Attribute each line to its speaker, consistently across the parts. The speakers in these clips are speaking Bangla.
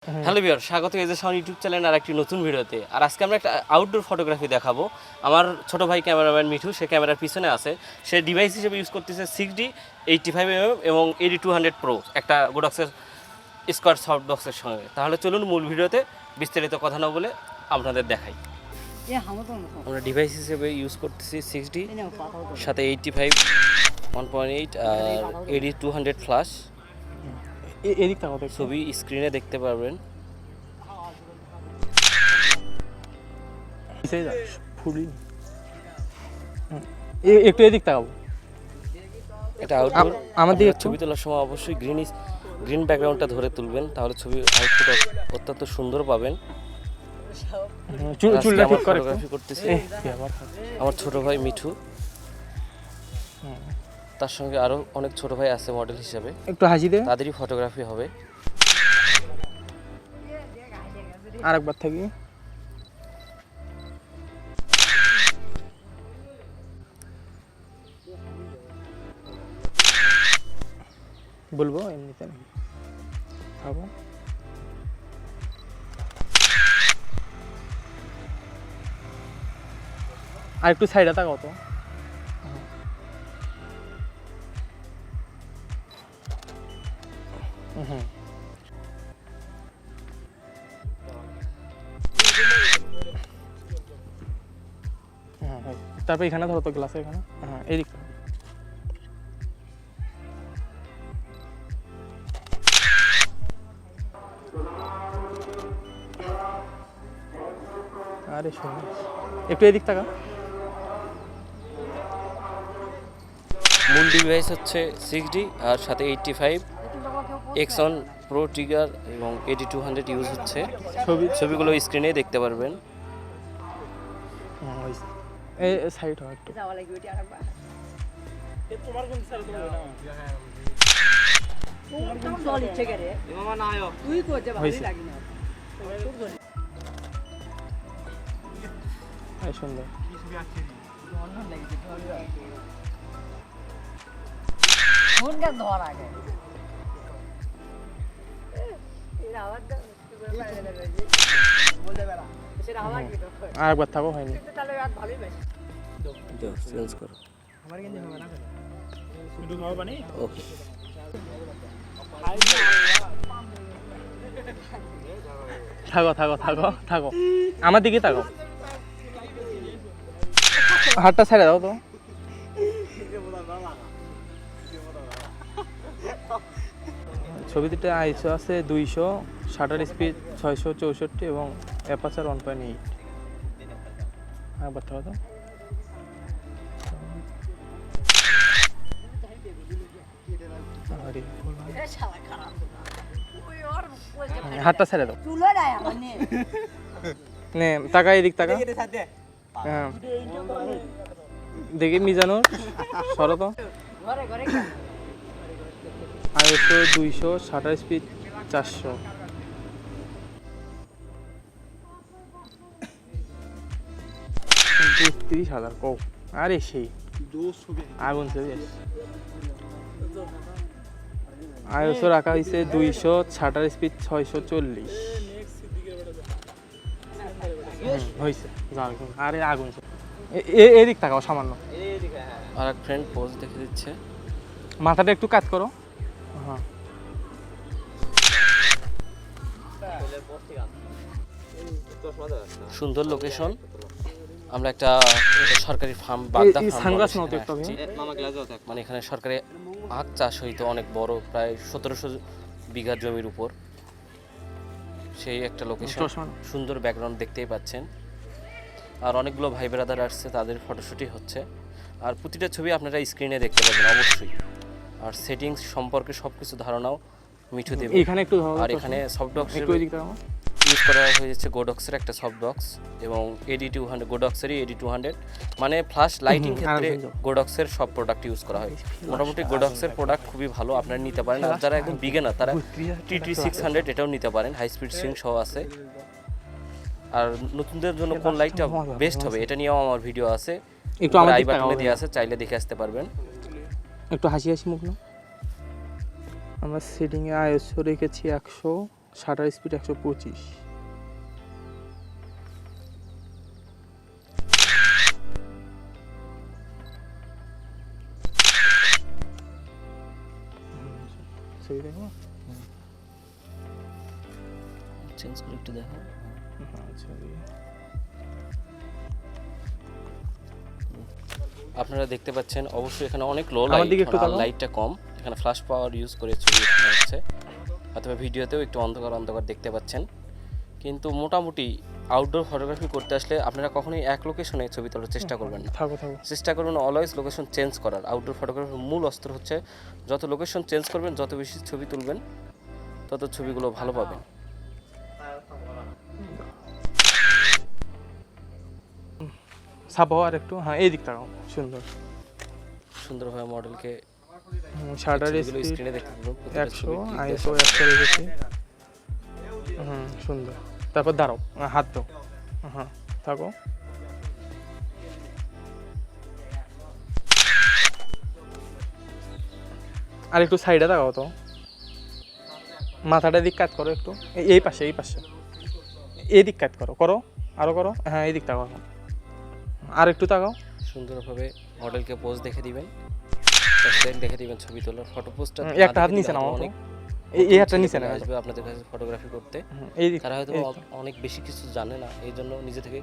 Speaker 1: হ্যালো ভিউয়ার, স্বাগত এজে শাওন ইউটিউব চ্যানেল আর একটি নতুন ভিডিওতে। আর আজকে আমরা একটা আউটডোর ফটোগ্রাফি দেখাবো। আমার ছোট ভাই ক্যামেরাম্যান মিঠু, সে ক্যামেরার পিছনে আছে। সে ডিভাইস হিসেবে ইউজ করতেছে 6D 85mm এবং 8200 Pro একটা গোডক্সের স্কোয়ার সফট বক্সের সঙ্গে। তাহলে চলুন মূল ভিডিওতে বিস্তারিত কথা না বলে আপনাদের দেখাই। আমরা ডিভাইস হিসেবে ইউজ করতেছি 6D সাথে 85 1.8 আর 8200 ফ্ল্যাশ।
Speaker 2: এদিকটা কত
Speaker 1: ছবি স্ক্রিনে দেখতে পারবেন।
Speaker 2: একটু এদিক তাকাবো।
Speaker 1: এটা আউটডোর,
Speaker 2: আমার দিকে
Speaker 1: ছবি তোলার সময় অবশ্যই গ্রিন ব্যাকগ্রাউন্ডটা ধরে তুলবেন, তাহলে ছবির আউটপুট অত্যন্ত সুন্দর পাবেন।
Speaker 2: চুলটা ঠিক করে
Speaker 1: ফটোগ্রাফি করতেছি আমার ছোট ভাই মিঠু, তার সঙ্গে আরো অনেক ছোট ভাই আছে মডেল হিসেবে,
Speaker 2: একটু হাসি দে,
Speaker 1: তাদেরই ফটোগ্রাফি হবে।
Speaker 2: আরেকবার থাকি। বলবো এমনিতে খাবো। আর একটু সাইডে তাকাও তো। হুম, তারপর এখানে ধরো তো, গ্লাসে এখানে। হ্যাঁ, এদিক আরে শোন, একটু এদিক তাকা।
Speaker 1: মূল ডিভাইস হচ্ছে 6D আর সাথে 85 X1 Pro ট্রিগার এবং 8200 ইউজ হচ্ছে। ছবিগুলো স্ক্রিনে দেখতে পারবেন।
Speaker 2: এই সাইড হয় একটু। সুন্দর আরেকবার থাকো, হয়নি।
Speaker 1: চেঞ্জ করো। ওকে,
Speaker 2: থাকো থাকো থাকো থাকো, আমার দিকে তাকাও। হাতটা ছেড়ে দাও তো। ছবিটিতে আইসো আছে 200, শাটার স্পিড 664 এবং অ্যাপারচার 1.8। একবার থাকো তো। হাতটা ছেড়ে দাও। নে টাকা, এদিক টাকা। হ্যাঁ, দেখি মিজানুর সরো তো। আইসো 200, শাটার স্পিড 400। $30,000 কো। আরে সেই আগুন ছবি। আইসো রাখা হয়েছে 200, শাটার স্পিড 640। হয়েছে। আরে আগুন, এদিক তাকাও সামান্য।
Speaker 1: আর এক ফ্রেন্ড পোজ দেখে দিচ্ছে।
Speaker 2: মাথাটা একটু কাজ করো। হ্যাঁ,
Speaker 1: সুন্দর লোকেশন। আমরা একটা সরকারি ফার্ম, বাগদা ফার্ম, মানে এখানে সরকারি আখ চাষ হইতো অনেক বড়, প্রায় 1700 বিঘা জমির উপর। সেই একটা লোকেশন, সুন্দর ব্যাকগ্রাউন্ড দেখতেই পাচ্ছেন। আর অনেকগুলো ভাই ব্রাদার আসছে, তাদের ফটোশুটই হচ্ছে। আর প্রতিটা ছবি আপনারা স্ক্রিনে দেখতে পাবেন অবশ্যই। আর সেটিংস সম্পর্কে সবকিছু ধারণাও মিঠু দেবে। আর এখানে সফটবক্স ইউজ করা হয়েছে গোডক্সের একটা সফটবক্স এবং 8200 গোডক্সেরই 8200, মানে ফ্ল্যাশ লাইটিং ক্ষেত্রে গোডক্সের সব প্রোডাক্ট ইউজ করা হয়। মোটামুটি গোডক্সের প্রোডাক্ট খুবই ভালো, আপনারা নিতে পারেন। আর যারা একদম বিগিনার তারা TT600 এটাও নিতে পারেন, হাই স্পিড সুইং সহ আছে। আর নতুনদের জন্য কোন লাইটটা বেস্ট হবে এটা নিয়েও আমার ভিডিও আছে, একটু আমার আই বাটনে দেওয়া আছে, চাইলে দেখে আসতে পারবেন।
Speaker 2: একটু হাসি হাসি মুখ না। আমরা সেটিংয়ে আইএসও রেখেছি 100, শাটার স্পিড 125। ছবি দেখো,
Speaker 1: চেঞ্জ করে একটু দেখো।
Speaker 2: হ্যাঁ ছবি
Speaker 1: আপনারা দেখতে পাচ্ছেন অবশ্যই এখানে অনেক লো
Speaker 2: আমার দিকে একটু
Speaker 1: লাইট,
Speaker 2: তাকাও।
Speaker 1: লাইটটা কম, এখানে ফ্ল্যাশ পাওয়ার ইউজ করে ছবি ওঠানো হচ্ছে, অথবা ভিডিওতেও একটু অন্ধকার অন্ধকার দেখতে পাচ্ছেন। কিন্তু মোটামুটি আউটডোর ফটোগ্রাফি করতে আসলে আপনারা কখনোই এক লোকেশনে ছবি তোলার চেষ্টা করবেন না,
Speaker 2: থাকো থাকো।
Speaker 1: চেষ্টা করবেন অলওয়েজ লোকেশন চেঞ্জ করার। আউটডোর ফটোগ্রাফির মূল অস্ত্র হচ্ছে যত লোকেশন চেঞ্জ করবেন, যত বেশি ছবি তুলবেন, তত ছবিগুলো ভালো পাবেন।
Speaker 2: ছাপাও আর একটু, হ্যাঁ এই দিক তাকাও, সুন্দর
Speaker 1: সুন্দরভাবে মডেলকে
Speaker 2: শাটার
Speaker 1: ছবিগুলো
Speaker 2: স্পিড
Speaker 1: স্ক্রিনে দেখতে পাবেন।
Speaker 2: 100, আইএসও 100 রেখেছি। সুন্দর। তারপর দাঁড়াও, হাত দাও, হ্যাঁ থাকো। আর একটু সাইডে তাকাও তো, মাথাটা দিক কাট করো একটু, এই পাশে এই পাশে, এই দিক কাট করো, করো আরো করো, হ্যাঁ এই দিক তাকাও, আর একটু তাকাও।
Speaker 1: সুন্দরভাবে মডেলকে পোজ দেখে দিবেন, দেখে দিবেন ছবি তোলার। ফটো পোজটা
Speaker 2: একটা হাত নিচে নাও, এই হাতটা নিচে নাও,
Speaker 1: আসবে আপনাদের কাছে ফটোগ্রাফি করতে।
Speaker 2: এই দিক
Speaker 1: তারা হয়তো অনেক বেশি কিছু জানে না, এই জন্য নিজে থেকে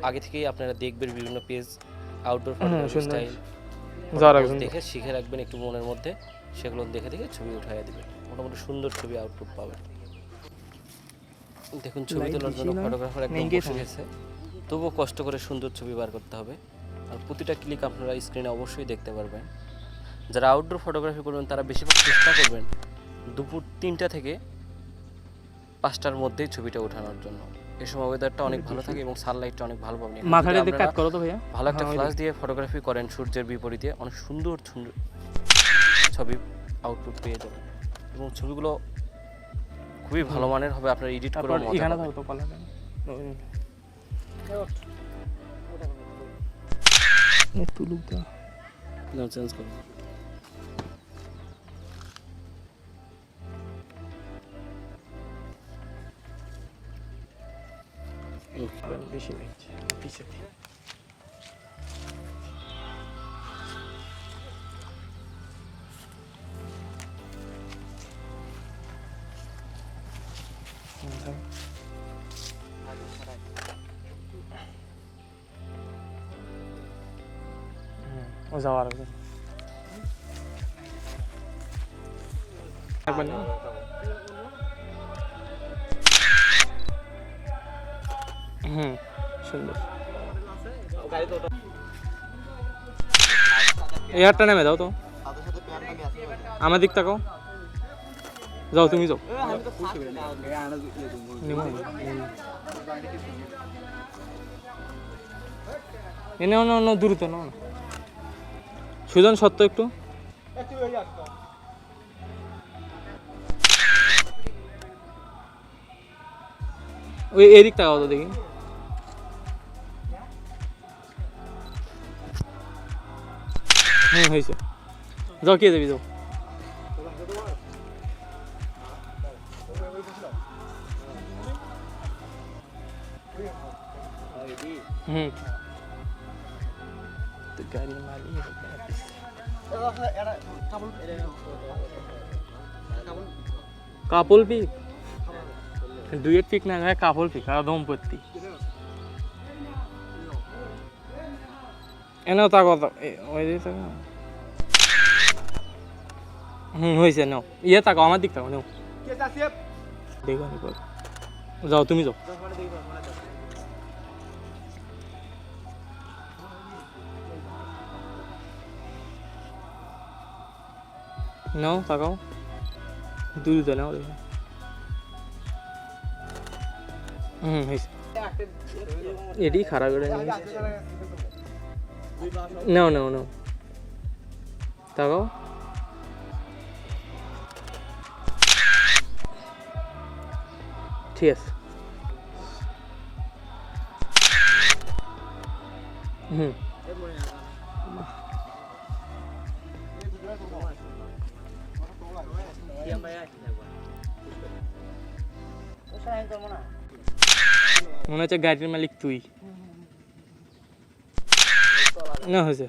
Speaker 1: আগে থেকেই আপনারা দেখবেন বিভিন্ন পেজ আউটডোর ফটোগ্রাফি স্টাইল দেখে শিখে রাখবেন একটু মনের মধ্যে, সেগুলো দেখে দেখে ছবি উঠাইয়া দিবেন, মোটামুটি সুন্দর ছবি আউটপুট পাবেন। দেখুন ছবি তোলার জন্য ফটোগ্রাফার একদম বসে গেছে, তবুও কষ্ট করে সুন্দর ছবি বার করতে হবে। আর প্রতিটা ক্লিক আপনারা স্ক্রিনে অবশ্যই দেখতে পারবেন। যারা আউটডোর ফটোগ্রাফি করবেন তারা বেশিরভাগ চেষ্টা করবেন দুপুর 3টা থেকে 5টার মধ্যেই ছবিটা ওঠানোর জন্য। এই সময় ওয়েদারটা অনেক ভালো থাকে এবং সানলাইটটা অনেক ভালো পাবেন।
Speaker 2: মাথাটা দিক কাট করো তো ভাইয়া,
Speaker 1: ভালো একটা ফ্ল্যাশ দিয়ে ফটোগ্রাফি করেন সূর্যের বিপরীতে, অনেক সুন্দর সুন্দর ছবি আউটপুট পেয়ে যাবেন এবং ছবিগুলো খুবই ভালো মানের হবে, আপনারা এডিট করে মজা পাবেন।
Speaker 2: এখানে দাও তো পালাটা, একটু লুক দাও,
Speaker 1: নাও চেঞ্জ করুন।
Speaker 2: বেশি লাগছে পিছে। ও যাওয়ার আগে একবার না, সুন্দর। এয়ারটা নেমে দাও তো, আমার দিক তাকাও, যাও তুমি যাও। এনে অন্য দ্রুত নাও না, সুজন সত্য একটু, ওই এদিক তাকাও তো দেখি। হয়েছে, যাও কে যাবি যাও। তো গাড়ি মারি কাপল পিক, ডুয়েট পিক না হয় কাপল পিক, আর দম্পতি এনেও তা কথা ওই দিকে তাকা। হয়েছে নাও, ইয়ে তাকাও আমার দিক তাকাও, নাও দেখো নি, যাও তুমি যাও। নাও তাকাও, দ্রুত নাও দেখো। হয়েছে, এটি খারাপ করে নাও নাও নাও, তাকাও। ঠিক আছে, মনে হচ্ছে গাড়ির মালিক তুই না হয়েছে